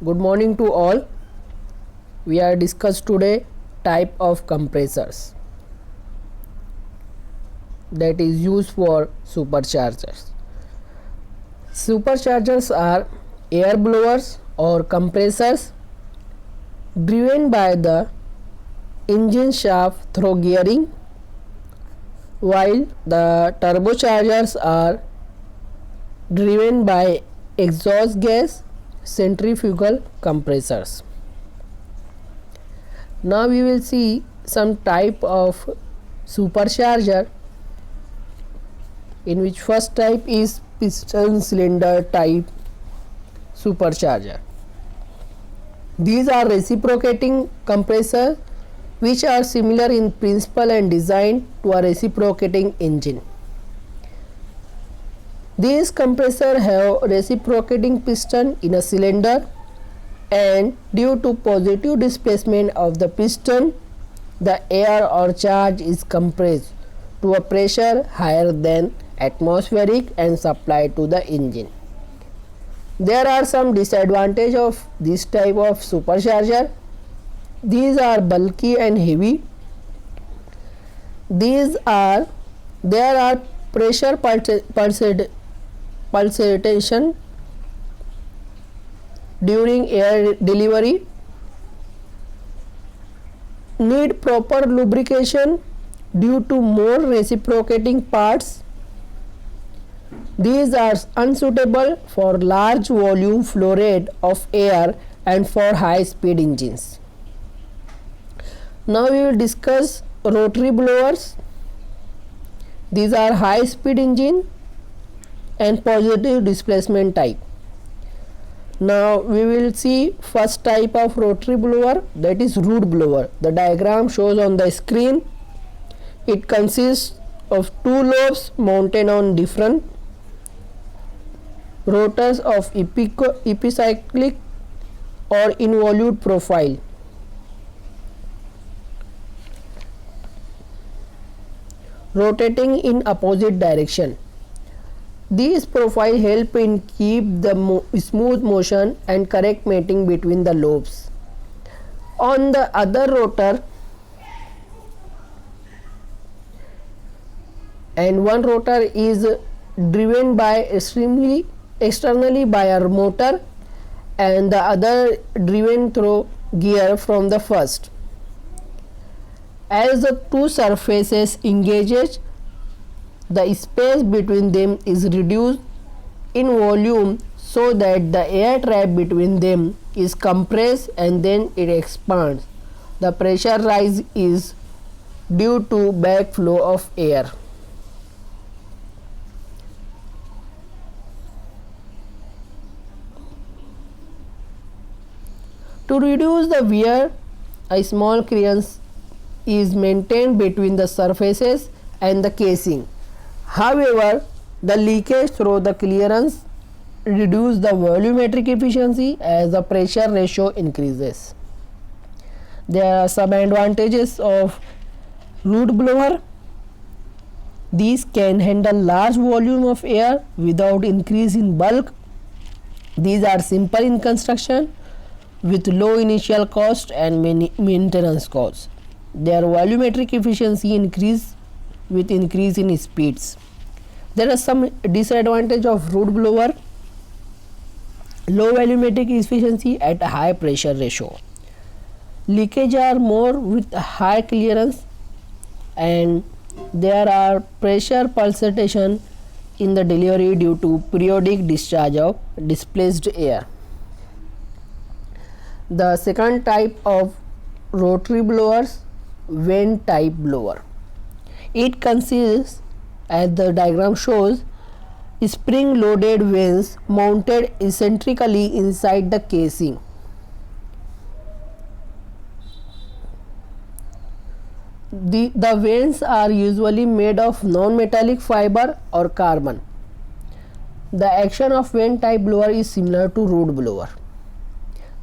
Good morning to all. We are discuss today type of compressors that is used for superchargers. Superchargers are air blowers or compressors driven by the engine shaft through gearing, while the turbochargers are driven by exhaust gas centrifugal compressors. Now we will see some type of supercharger, in which first type is piston cylinder type supercharger. These are reciprocating compressors which are similar in principle and design to a reciprocating engine. These compressors have reciprocating piston in a cylinder, and due to positive displacement of the piston, the air or charge is compressed to a pressure higher than atmospheric and supplied to the engine. There are some disadvantages of this type of supercharger. These are bulky and heavy. There are pressure pulsation during air delivery, need proper lubrication due to more reciprocating parts. These are unsuitable for large volume flow rate of air and for high speed engines. Now we will discuss rotary blowers. These are high speed engine and positive displacement type. Now we will see first type of rotary blower, that is root blower. The diagram shows on the screen. It consists of two lobes mounted on different rotors of epicyclic or involute profile. Rotating in opposite direction. These profiles help in keep the smooth motion and correct mating between the lobes. On the other rotor, and one rotor is driven by externally by a motor, and the other driven through gear from the first. As the two surfaces engages, the space between them is reduced in volume so that the air trap between them is compressed and then it expands. The pressure rise is due to backflow of air. To reduce the wear, a small clearance is maintained between the surfaces and the casing. However, the leakage through the clearance reduces the volumetric efficiency as the pressure ratio increases. There are some advantages of root blower. These can handle large volume of air without increase in bulk. These are simple in construction with low initial cost and maintenance costs. Their volumetric efficiency increase with increase in speeds. There are some disadvantage of root blower. Low volumetric efficiency at a high pressure ratio. Leakage are more with high clearance, and there are pressure pulsation in the delivery due to periodic discharge of displaced air. The second type of rotary blowers, vane type blower. It consists, as the diagram shows, spring loaded vanes mounted eccentrically inside the casing. The vanes are usually made of non-metallic fiber or carbon. The action of vane type blower is similar to root blower.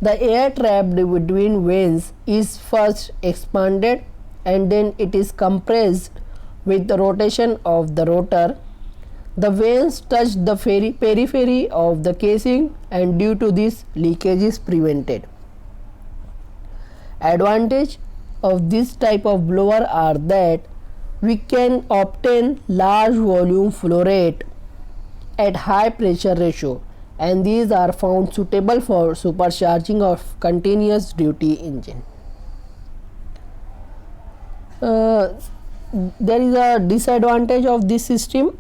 The air trapped between vanes is first expanded and then it is compressed with the rotation of the rotor. The veins touch the periphery of the casing, and due to this, leakage is prevented. Advantage of this type of blower are that we can obtain large volume flow rate at high pressure ratio, and these are found suitable for supercharging of continuous duty engine. There is a disadvantage of this system.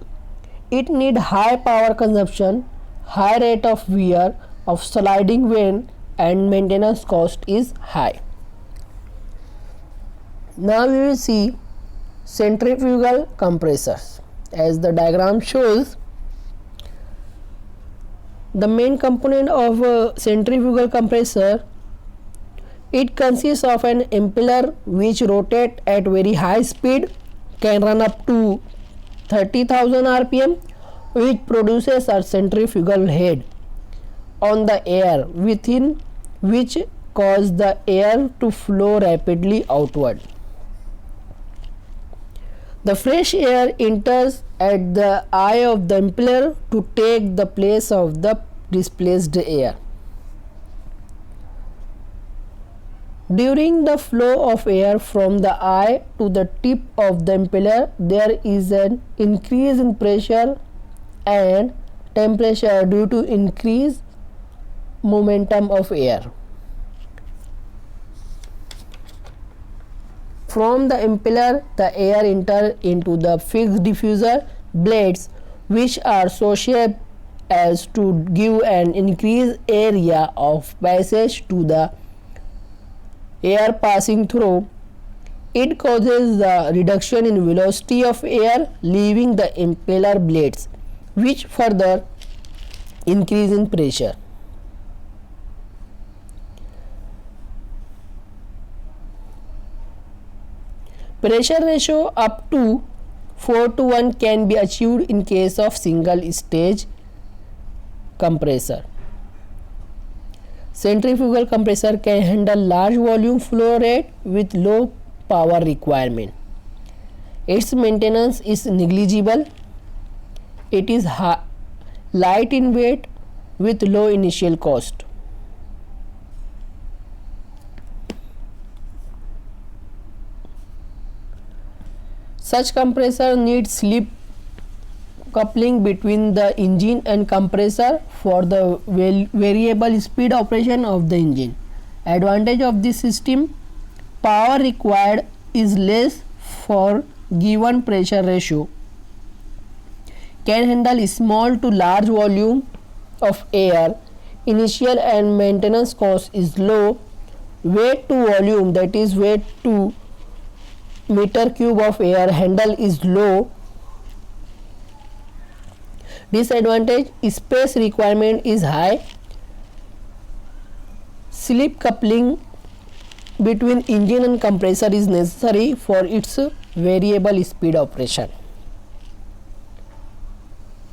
It need high power consumption, high rate of wear of sliding vane, and maintenance cost is high. Now we will see centrifugal compressors. As the diagram shows, the main component of a centrifugal compressor, it consists of an impeller which rotates at very high speed, can run up to 30,000 rpm, which produces a centrifugal head on the air, within which cause the air to flow rapidly outward. The fresh air enters at the eye of the impeller to take the place of the displaced air. During the flow of air from the eye to the tip of the impeller, there is an increase in pressure and temperature due to increased momentum of air. From the impeller, the air enters into the fixed diffuser blades, which are so shaped as to give an increased area of passage to the air passing through. It causes the reduction in velocity of air leaving the impeller blades, which further increase in pressure. Pressure ratio up to 4:1 can be achieved in case of single stage compressor. Centrifugal compressor can handle large volume flow rate with low power requirement. Its maintenance is negligible. It is light in weight with low initial cost. Such compressor needs slip coupling between the engine and compressor for the variable speed operation of the engine. Advantage of this system: power required is less for given pressure ratio, can handle small to large volume of air, initial and maintenance cost is low, weight to volume, that is weight to meter cube of air handle is low. Disadvantage: space requirement is high. Slip coupling between engine and compressor is necessary for its variable speed operation.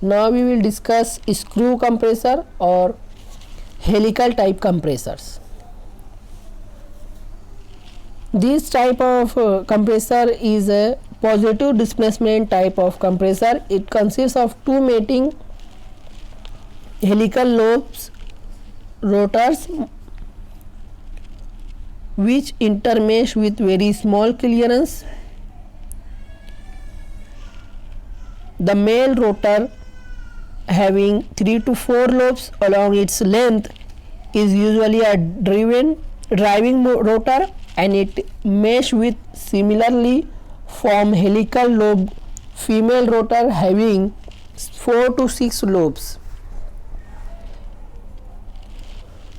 Now we will discuss screw compressor or helical type compressors. This type of compressor is a positive displacement type of compressor. It consists of two mating helical lobes, rotors, which intermesh with very small clearance. The male rotor, having 3 to 4 lobes along its length, is usually a driving rotor, and it mesh with similarly form helical lobe female rotor having 4 to 6 lobes.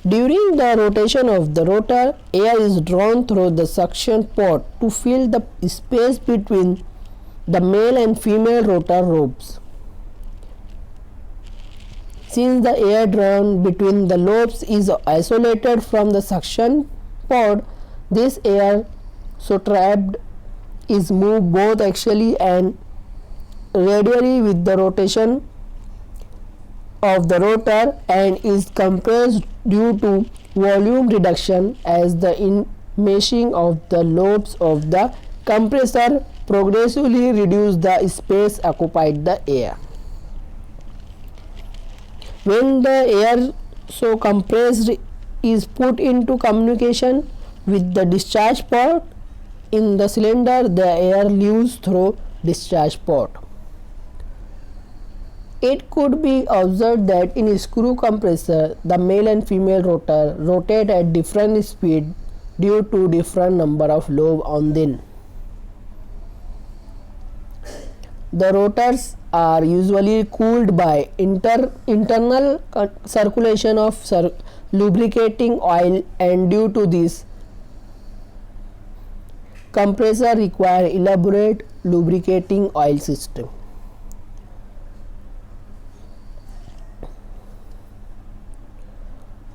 During the rotation of the rotor, air is drawn through the suction port to fill the space between the male and female rotor lobes. Since the air drawn between the lobes is isolated from the suction port, this air so trapped is moved both axially and radially with the rotation of the rotor and is compressed due to volume reduction as the enmeshing of the lobes of the compressor progressively reduce the space occupied the air. When the air so compressed is put into communication with the discharge port in the cylinder, the air leaves through discharge port. It could be observed that in a screw compressor, the male and female rotor rotate at different speed due to different number of lobes on them. The rotors are usually cooled by internal circulation of lubricating oil, and due to this, compressor require elaborate lubricating oil system.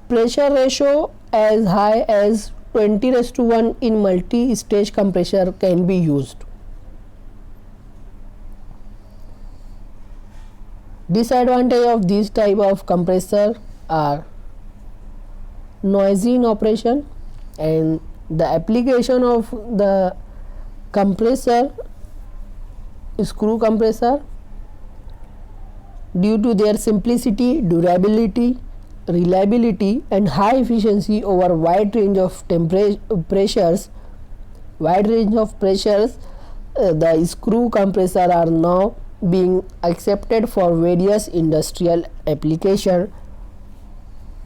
Pressure ratio as high as 20:1 in multi-stage compressor can be used. Disadvantage of this type of compressor are noisy in operation, and the application of the compressor, screw compressor, due to their simplicity, durability, reliability and high efficiency over wide range of pressures, the screw compressor are now being accepted for various industrial applications,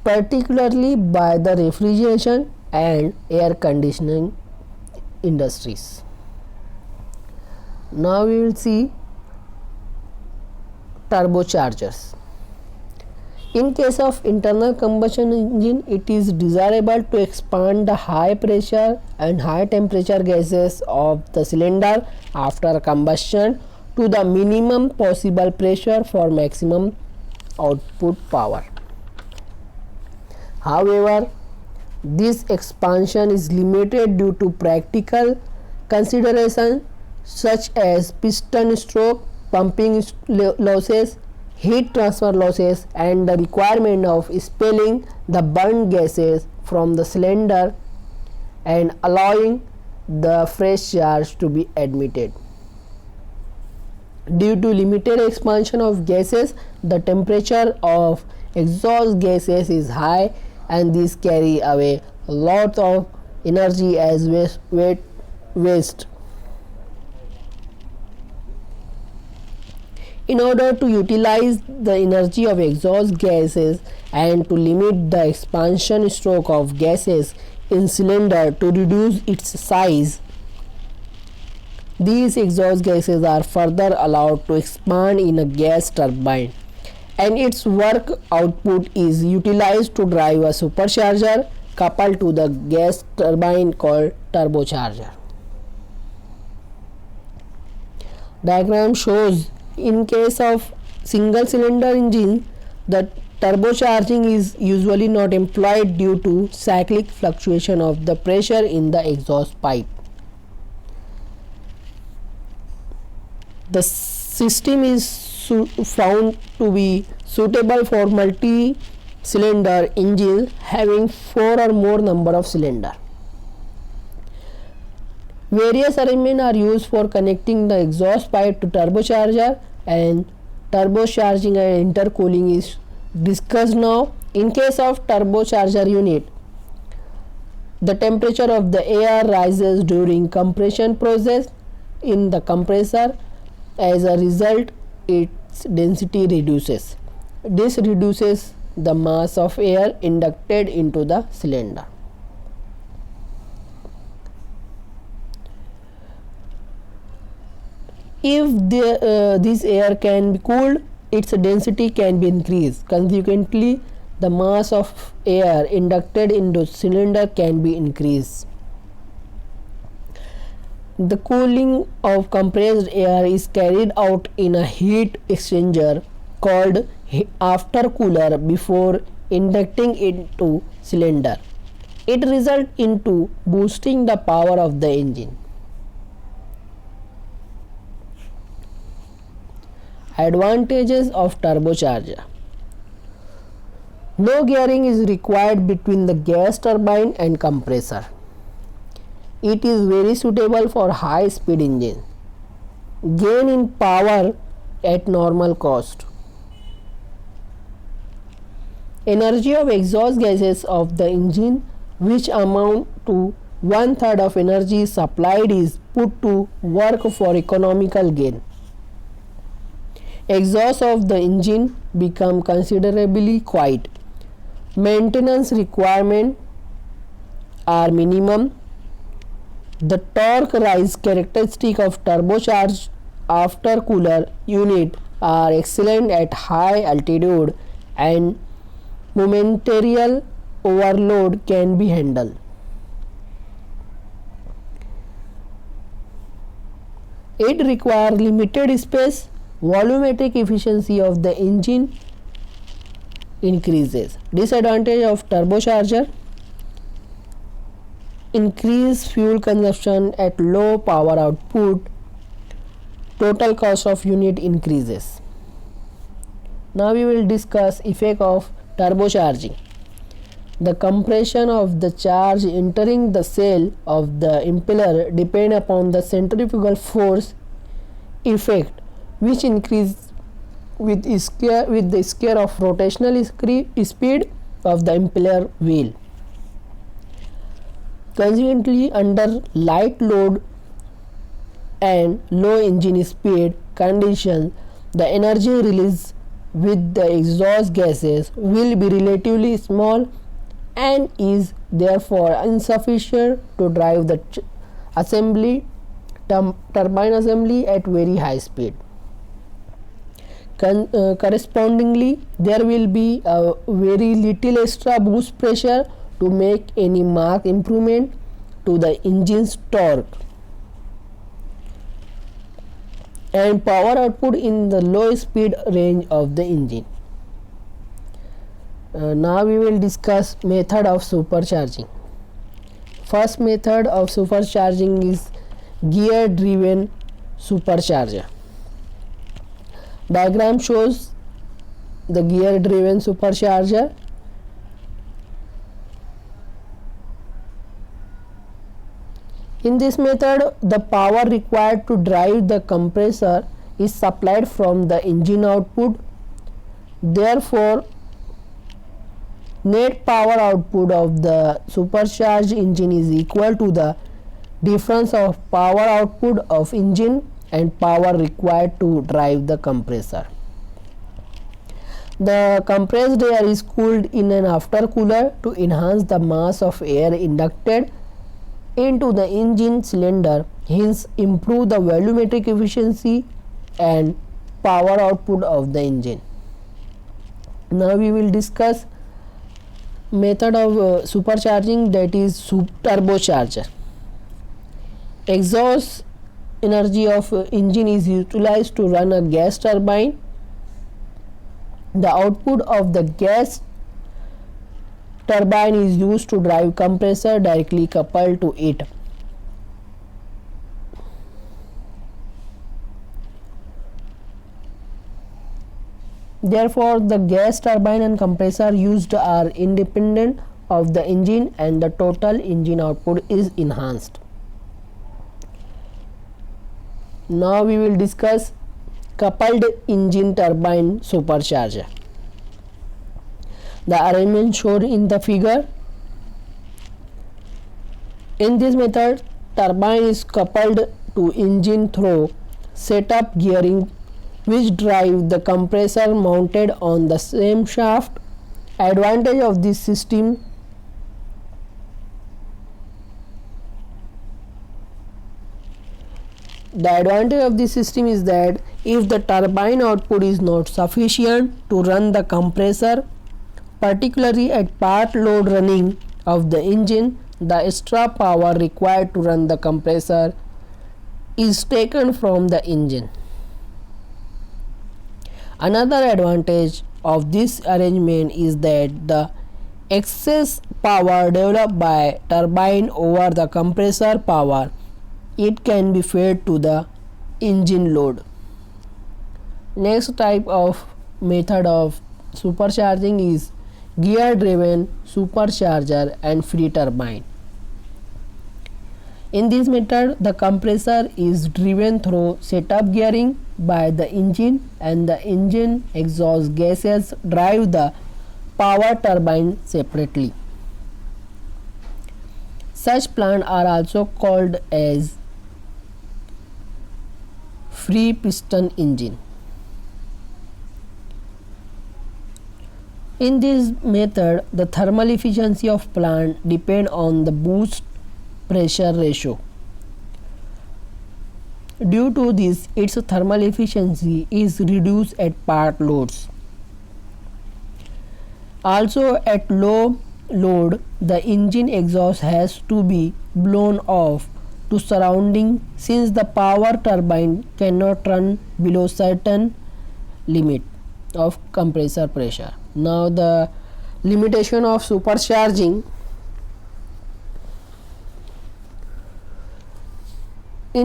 particularly by the refrigeration and air conditioning industries. Now we will see turbochargers. In case of internal combustion engine, it is desirable to expand the high pressure and high temperature gases of the cylinder after combustion to the minimum possible pressure for maximum output power. However, this expansion is limited due to practical considerations such as piston stroke, pumping losses, heat transfer losses and the requirement of expelling the burnt gases from the cylinder and allowing the fresh charge to be admitted. Due to limited expansion of gases, the temperature of exhaust gases is high, and these carry away a lot of energy as waste. In order to utilize the energy of exhaust gases and to limit the expansion stroke of gases in cylinder to reduce its size, these exhaust gases are further allowed to expand in a gas turbine, and its work output is utilized to drive a supercharger coupled to the gas turbine called turbocharger. Diagram shows in case of single cylinder engine, the turbocharging is usually not employed due to cyclic fluctuation of the pressure in the exhaust pipe. The system is found to be suitable for multi-cylinder engine having 4 or more number of cylinders. Various arrangements are used for connecting the exhaust pipe to turbocharger, and turbocharging and intercooling is discussed now. In case of turbocharger unit, the temperature of the air rises during compression process in the compressor. As a result, its density reduces. This reduces the mass of air inducted into the cylinder. If this air can be cooled, its density can be increased. Consequently, the mass of air inducted into cylinder can be increased. The cooling of compressed air is carried out in a heat exchanger called aftercooler before inducting into cylinder. It results into boosting the power of the engine. Advantages of turbocharger. No gearing is required between the gas turbine and compressor. It is very suitable for high speed engine. Gain in power at normal cost. Energy of exhaust gases of the engine, which amount to one third of energy supplied, is put to work for economical gain. Exhaust of the engine become considerably quiet. Maintenance requirements are minimum. The torque rise characteristic of turbocharged aftercooler unit are excellent at high altitude and momentary overload can be handled. It requires limited space. Volumetric efficiency of the engine increases. Disadvantage of turbocharger: increased fuel consumption at low power output. Total cost of unit increases. Now we will discuss effect of turbocharging. The compression of the charge entering the cell of the impeller depend upon the centrifugal force effect, which increase with the square of rotational speed of the impeller wheel. Consequently, under light load and low engine speed conditions, the energy released with the exhaust gases will be relatively small and is therefore insufficient to drive the turbine assembly at very high speed. Correspondingly, there will be a very little extra boost pressure to make any marked improvement to the engine's torque and power output in the low speed range of the engine. Now we will discuss method of supercharging. First method of supercharging is gear driven supercharger. Diagram shows the gear driven supercharger. In this method, the power required to drive the compressor is supplied from the engine output. Therefore, net power output of the supercharged engine is equal to the difference of power output of engine and power required to drive the compressor. The compressed air is cooled in an aftercooler to enhance the mass of air inducted into the engine cylinder, hence improve the volumetric efficiency and power output of the engine. Now we will discuss method of supercharging, that is turbocharger. Exhaust energy of engine is utilized to run a gas turbine. The output of the gas turbine is used to drive compressor directly coupled to it. Therefore, the gas turbine and compressor used are independent of the engine and the total engine output is enhanced. Now we will discuss coupled engine turbine supercharger. The arrangement shown in the figure. In this method, turbine is coupled to engine through setup gearing, which drive the compressor mounted on the same shaft. Advantage of this system: the advantage of this system is that if the turbine output is not sufficient to run the compressor, particularly at part load running of the engine, the extra power required to run the compressor is taken from the engine. Another advantage of this arrangement is that the excess power developed by turbine over the compressor power, it can be fed to the engine load. Next type of method of supercharging is gear driven supercharger and free turbine. In this method, the compressor is driven through setup gearing by the engine and the engine exhaust gases drive the power turbine separately. Such plants are also called as free piston engine. In this method, the thermal efficiency of plant depend on the boost pressure ratio. Due to this, its thermal efficiency is reduced at part loads. Also, at low load, the engine exhaust has to be blown off to surrounding since the power turbine cannot run below certain limit of compressor pressure. Now the limitation of supercharging. By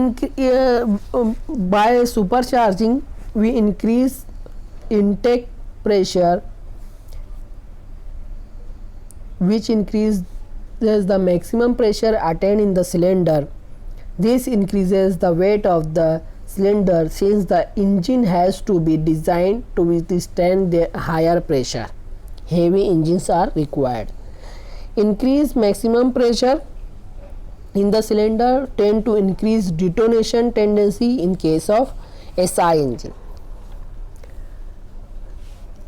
supercharging we increase intake pressure, which increases the maximum pressure attained in the cylinder. This increases the weight of the cylinder since the engine has to be designed to withstand the higher pressure. Heavy engines are required. Increased maximum pressure in the cylinder tend to increase detonation tendency in case of SI engine.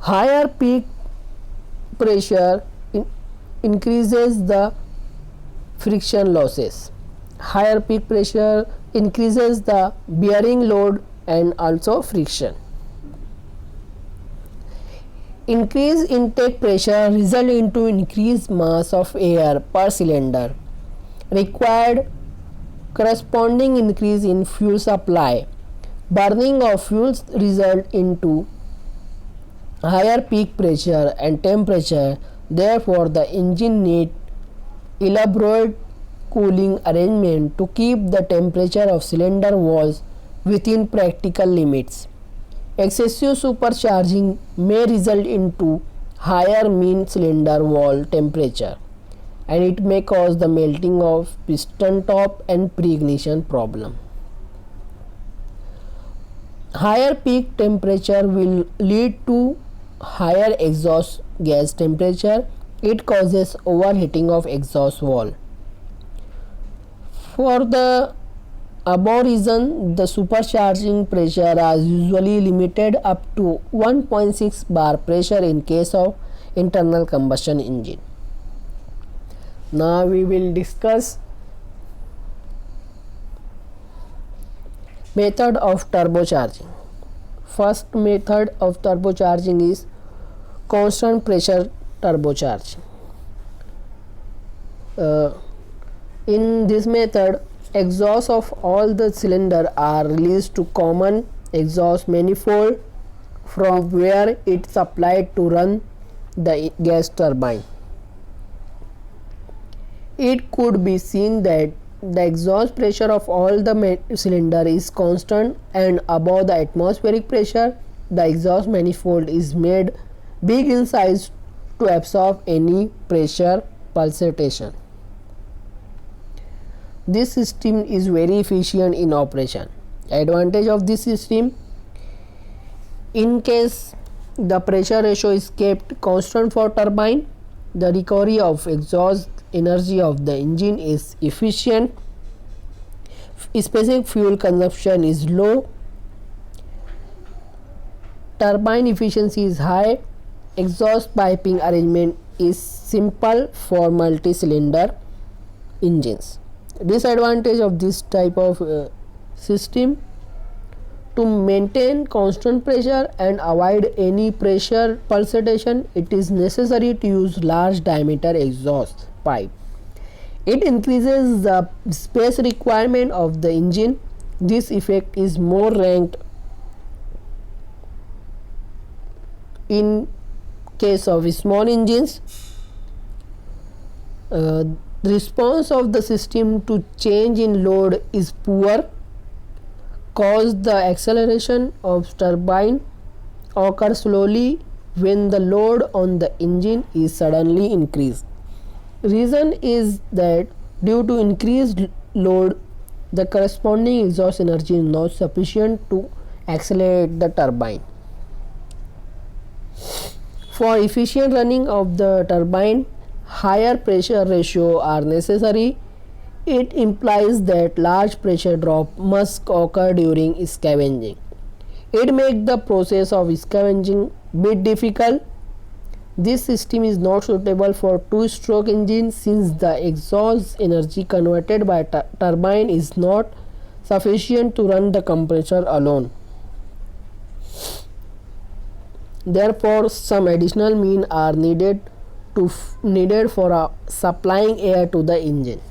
Higher peak pressure increases the friction losses. Higher peak pressure increases the bearing load and also friction. Increased intake pressure result into increased mass of air per cylinder. Required corresponding increase in fuel supply. Burning of fuels result into higher peak pressure and temperature. Therefore, the engine need elaborate cooling arrangement to keep the temperature of cylinder walls within practical limits. Excessive supercharging may result into higher mean cylinder wall temperature, and it may cause the melting of piston top and pre-ignition problem. Higher peak temperature will lead to higher exhaust gas temperature. It causes overheating of exhaust valve. For the above reason, the supercharging pressure is usually limited up to 1.6 bar pressure in case of internal combustion engine. Now we will discuss method of turbocharging. First method of turbocharging is constant pressure turbocharging. In this method, exhaust of all the cylinder are released to common exhaust manifold from where it is applied to run the gas turbine. It could be seen that the exhaust pressure of all the cylinder is constant and above the atmospheric pressure. The exhaust manifold is made big in size to absorb any pressure pulsation. This system is very efficient in operation. Advantage of this system: in case the pressure ratio is kept constant for turbine, the recovery of exhaust energy of the engine is efficient, specific fuel consumption is low, turbine efficiency is high, exhaust piping arrangement is simple for multi-cylinder engines. Disadvantage of this type of system: to maintain constant pressure and avoid any pressure pulsation, it is necessary to use large diameter exhaust pipe. It increases the space requirement of the engine. This effect is more ranked in case of small engines. The response of the system to change in load is poor, cause the acceleration of turbine occurs slowly when the load on the engine is suddenly increased. Reason is that due to increased load, the corresponding exhaust energy is not sufficient to accelerate the turbine. For efficient running of the turbine, higher pressure ratio are necessary. It implies that large pressure drop must occur during scavenging. It makes the process of scavenging bit difficult. This system is not suitable for two-stroke engine since the exhaust energy converted by turbine is not sufficient to run the compressor alone. Therefore, some additional means are needed for supplying air to the engine.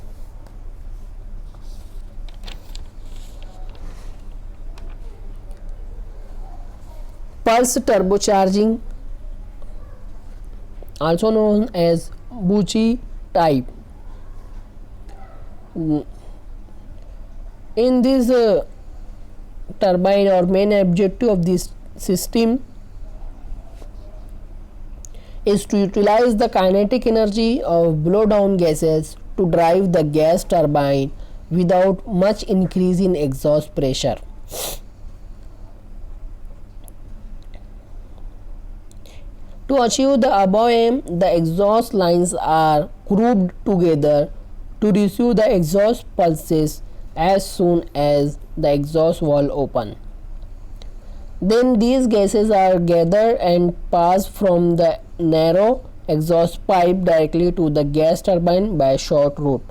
Pulse turbocharging, also known as Bucci type. In this turbine, or main objective of this system is to utilize the kinetic energy of blow down gases to drive the gas turbine without much increase in exhaust pressure. To achieve the above aim, the exhaust lines are grouped together to receive the exhaust pulses as soon as the exhaust valve open. Then these gases are gathered and passed from the narrow exhaust pipe directly to the gas turbine by a short route.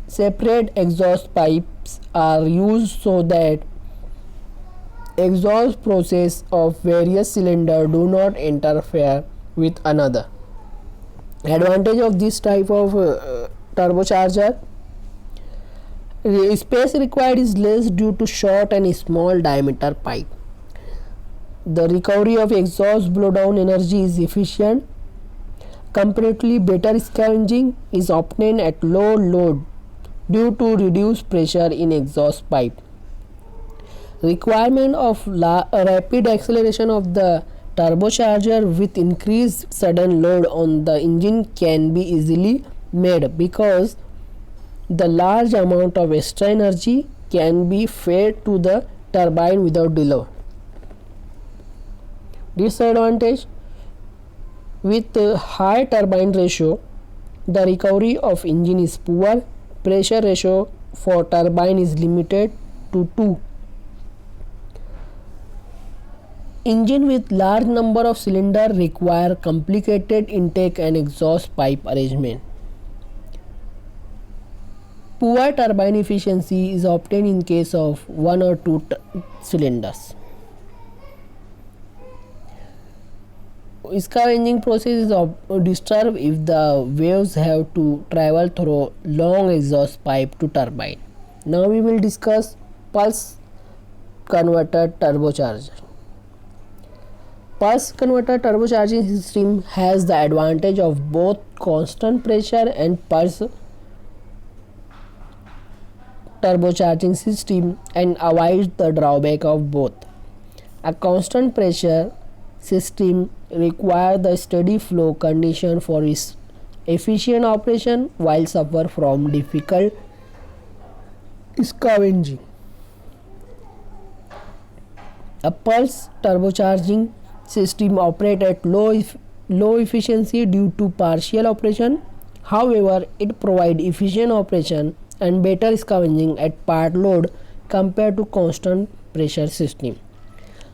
Separate exhaust pipes are used so that exhaust process of various cylinders do not interfere with another. Advantage of this type of turbocharger: space required is less due to short and small diameter pipe. The recovery of exhaust blowdown energy is efficient. Comparatively better scavenging is obtained at low load due to reduced pressure in exhaust pipe. Requirement of rapid acceleration of the turbocharger with increased sudden load on the engine can be easily made because the large amount of extra energy can be fed to the turbine without delay. Disadvantage: with high turbine ratio, the recovery of engine is poor. Pressure ratio for turbine is limited to 2. Engine with large number of cylinders require complicated intake and exhaust pipe arrangement. Poor turbine efficiency is obtained in case of 1 or 2 cylinders. Scavenging process is disturbed if the waves have to travel through long exhaust pipe to turbine. Now we will discuss pulse converter turbocharger. Pulse converter turbocharging system has the advantage of both constant pressure and pulse turbocharging system and avoids the drawback of both. A constant pressure system requires the steady flow condition for its efficient operation while suffer from difficult scavenging. A pulse turbocharging system operates at low efficiency due to partial operation. However, it provides efficient operation and better scavenging at part load compared to constant pressure system.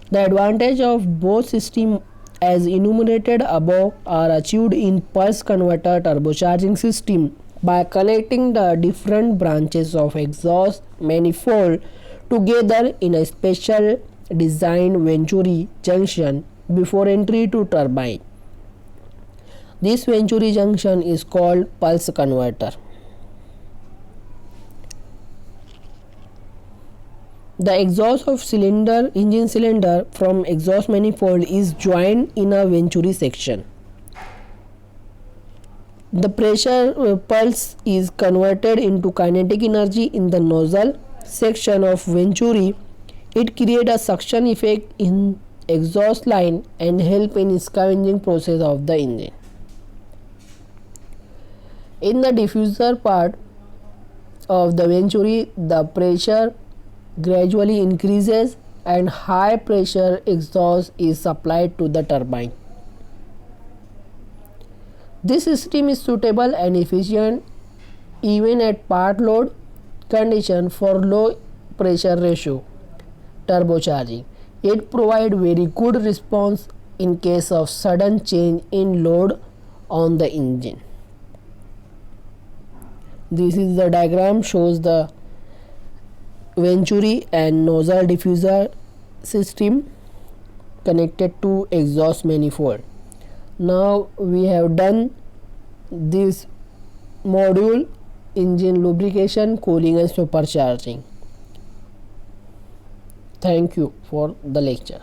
The advantage of both systems as enumerated above are achieved in pulse converter turbocharging system by connecting the different branches of exhaust manifold together in a special designed Venturi junction before entry to turbine. This Venturi junction is called pulse converter. The exhaust of engine cylinder from exhaust manifold is joined in a Venturi section. The pressure pulse is converted into kinetic energy in the nozzle section of Venturi. It creates a suction effect in exhaust line and help in scavenging process of the engine. In the diffuser part of the Venturi, the pressure gradually increases and high pressure exhaust is supplied to the turbine. This system is suitable and efficient even at part load condition for low pressure ratio turbocharging. It provides very good response in case of sudden change in load on the engine. This is the diagram, shows the venturi and nozzle diffuser system connected to exhaust manifold. Now we have done this module, engine lubrication, cooling and supercharging. Thank you for the lecture.